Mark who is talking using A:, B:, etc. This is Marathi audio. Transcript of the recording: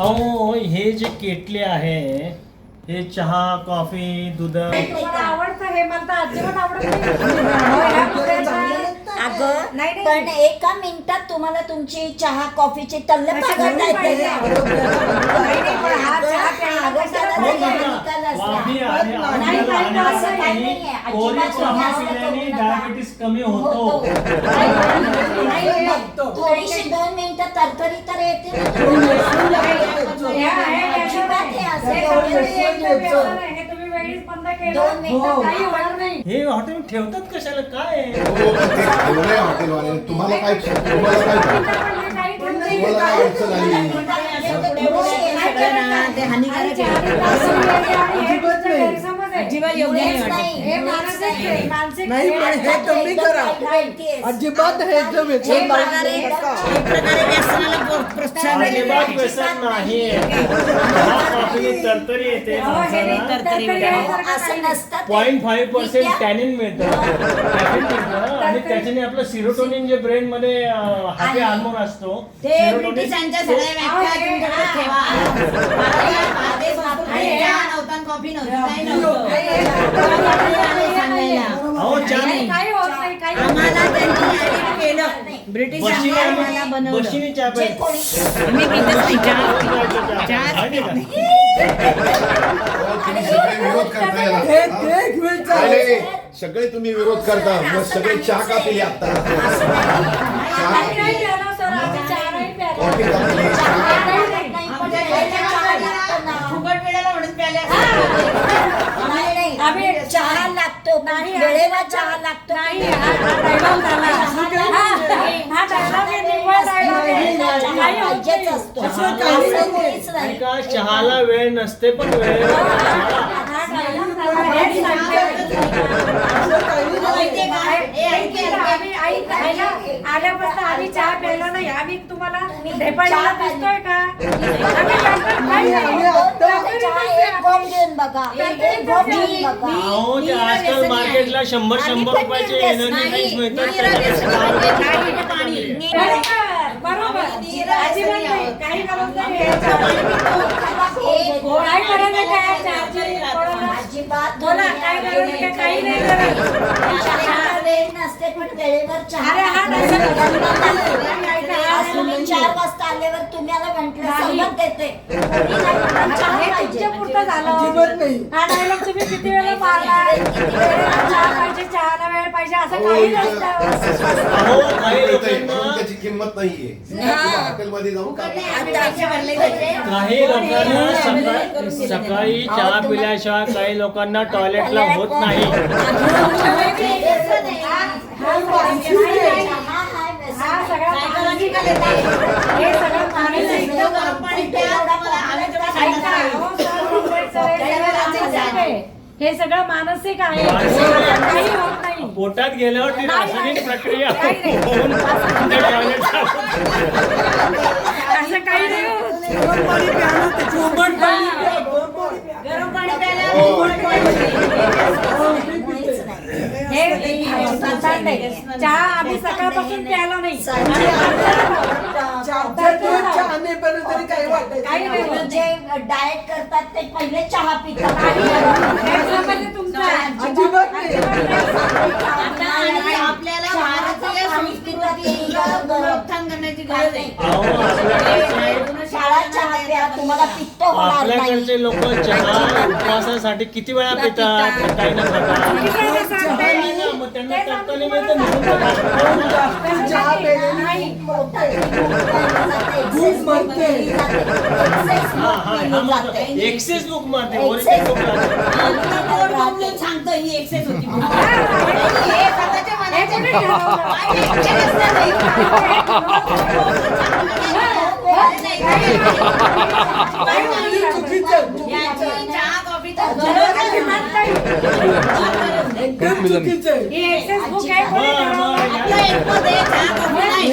A: अहो हे जे केटले आहे हे चहा कॉफी दूध
B: आवडतं हे मला तर अजिबात आवडत नाही.
C: अगं पण एका मिनिटात तुम्हाला तुमची चहा कॉफीची तल्लफ करता येते.
A: डायबिटीस कमी होतो.
C: थोडीशी 2 मिनिटं तरतरी तर येते.
B: हे तुम्ही वेळीच बंद केलं.
C: 2 मिनिटं
B: काही होणार नाही.
A: हे हॉटेल ठेवतात कशाला काय
D: हॉटेलवाले तुम्हाला काय
B: काही ठेवत नाही.
D: तुम्हाला काय अडचण आली
C: ते हानिकारक
B: अजिबात योग्य नाही. हे मानसिक आहे, मानसिक
E: नाही पण हे कमी करा अजिबात हे जो व्यसन लावू नका.
A: अजिबात व्यसन नाही. चहा कॉफी तरतरी येते
C: असं नसतं.
A: 0.5% टॅनिन मिळतं कॅफीन मिळतं आणि त्याच्याने आपलं सिरोटोनिन जे ब्रेन मध्ये हॅपी हार्मोन असतो
C: ते ब्रिटिशांच्या सगळ्या व्याख्या तुमच्याकडे ठेवा. कॉफी
A: अहो चहा
B: काही होत नाही. काही होत
C: आम्हाला त्यांनी केलं ब्रिटिशांनी आम्हाला बनवलं.
A: बशीने चहा
C: जे
A: प्यायचं.
C: कोणी
E: मी पितच नाही चहा.
A: माहिती का?
D: तुम्ही सगळे विरोध करता याला.
E: हे घ्यायचं.
D: अरे, सगळे तुम्ही विरोध करता मग सगळे चहा का पिली आता
B: नाही प्यायला सर, आम्ही चहा नाही प्यायला.
D: कॉफी का पिली चहा का पिली?
C: आम्ही चहा लागतो
B: नाही,
C: वेळेला चहा लागतो.
B: नाही, हा dialogue झाला. हा dialogue आहे, निव्वळ dialogue आहे. काही होत
C: पाहिजेच
B: नाही.
C: असतो.
E: असं
C: असं
E: काही
C: कोणीच नाही.
A: नाही का चहाला वेळ नसते पण वेळ
B: हा dialogue झाला. हेच सांगते. आल्यापासून आम्ही चहा प्यायला नाही. आम्ही तुम्हाला ढेपाळीला दिसतोय का?
E: आम्ही
C: चहा एक घोट घेऊन बघा. एक घोट घेऊन बघा.
A: अहो ते आजकाल मार्केटला 100 रुपयाचे एनर्जी ड्रिंक्स मिळतात
B: बरोबर. अजिबात नाही. काही गरज नाही. काय गरज आहे काय चहाची?
C: अजिबात
B: बोला, काय गरज आहे काय? काही नाही गरज.
C: चहाला वेळ नसते पण वेळेवर चहा.
B: अरे हा
C: आज तुम्ही 4 वाजता आल्यावर तुम्हाला म्हटलं संगत देते. कोणी नाही म्हणत, चहा
B: हे
C: पाहिजे.
B: तुमच्या पुरतं झालं.
E: अजिबात नाही.
B: हा डायलॉग तुम्ही किती वेळा मारला? चहा पाहिजे, चहाला वेळ पाहिजे असं काही नसतं.
A: अहो काही
D: म्हणून
A: लोकांना
D: त्याची किंमत नाहीये हॉटेलमध्ये जाऊन का
A: काही लोकांना सकाळी चहा पिल्याशिवाय काही लोकांना टॉयलेटला होत नाही.
B: हा सगळा मानसिक आहे. हे सगळं मानसिक ऐका, हो सर, मुंबईचं हे सगळं मानसिक आहे. हे सगळं मानसिक आहे. काही होत नाही.
A: पोटात गेल्यावर ती रासायनिक प्रक्रिया
B: काही नाही.
A: होऊन ते टॉयलेटला
B: असं काही नाही होत.
E: गरम पाणी प्या ना, ते कोमट पाणी प्या.
B: गरम पाणी प्यायला हे संतान नाही. चहा आम्ही सकाळपासून प्यायला नाही.
E: चहा आणेपर्यंत तरी काही वाटत
B: काही नाही होत.
C: जे डाएट करतात ते पहिले चहा पितात.
B: गैरसमज तुमचा.
E: अजिबात नाही.
C: आपल्याला भारतीय संस्कृती उत्थान करण्याची गरज आहे.
A: अहो आपल्याकडचे
C: शाळा चहा प्या, तुम्हाला पित्त होणार नाही.
A: आपल्याकडचे लोक चहा उपवासासाठी किती वेळा पितात काही न खाता मग त्यांना टक्कल मिळतं म्हणून
E: चहा प्यायला
B: नाही.
E: भूक मरते.
A: एक्सेस बुक मारते ओरिजिनल बुक लागते.
C: सांगतो ही एक्सेस होती.
B: हे कोणी
E: एकदम चुकीचं आहे.
B: ही एक्सेस बुक आहे कोणी
A: बरं,
B: ठरवलं?
A: बरं.
C: आपलं एक पद आहे, चहा कॉफी नाही.